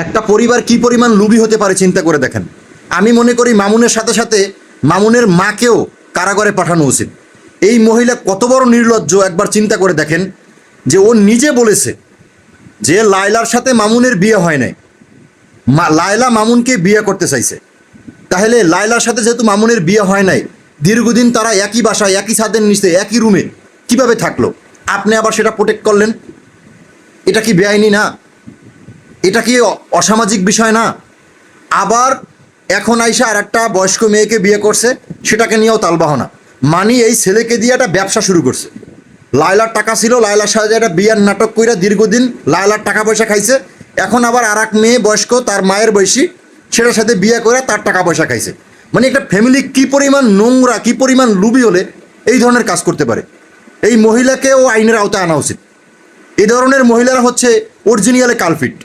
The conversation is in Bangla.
একটা পরিবার কি পরিমাণ লোভী হতে পারে চিন্তা করে দেখেন। আমি মনে করি মামুনের সাথে সাথে মামুনের মাকেও কারাগারে পাঠানো উচিত। এই মহিলা কত বড় নির্লজ্জ একবার চিন্তা করে দেখেন, যে ও নিজে বলেছে যে লায়লার সাথে মামুনের বিয়ে হয় নাই, লায়লা মামুনকে বিয়ে করতে চাইছে। তাহলে লায়লার সাথে যেহেতু মামুনের বিয়ে হয় নাই, দীর্ঘদিন তারা একই বাসায় একই ছাদের নিচে একই রুমে কিভাবে থাকলো? আপনি আবার সেটা প্রোটেক্ট করলেন। এটা কি বেআইনি না? এটা কি অসামাজিক বিষয় না? আবার এখন আইসা আর একটা বয়স্ক মেয়েকে বিয়ে করছে, সেটাকে নিয়েও তালবাহনা। মানি এই ছেলেকে দিয়ে একটা ব্যবসা শুরু করছে। লায়লার টাকা ছিল, লায়লার সাথে একটা বিয়ার নাটক কইরা দীর্ঘদিন লায়লার টাকা পয়সা খাইছে। এখন আবার আর এক মেয়ে বয়স্ক, তার মায়ের বয়সী, সেটার সাথে বিয়ে করে তার টাকা পয়সা খাইছে। মানে একটা ফ্যামিলি কি পরিমাণ নোংরা, কি পরিমাণ লুবি হলে এই ধরনের কাজ করতে পারে? এই মহিলাকেও আইনের আওতায় আনা উচিত। এই ধরনের মহিলারা হচ্ছে অরিজিনালে কালপিট।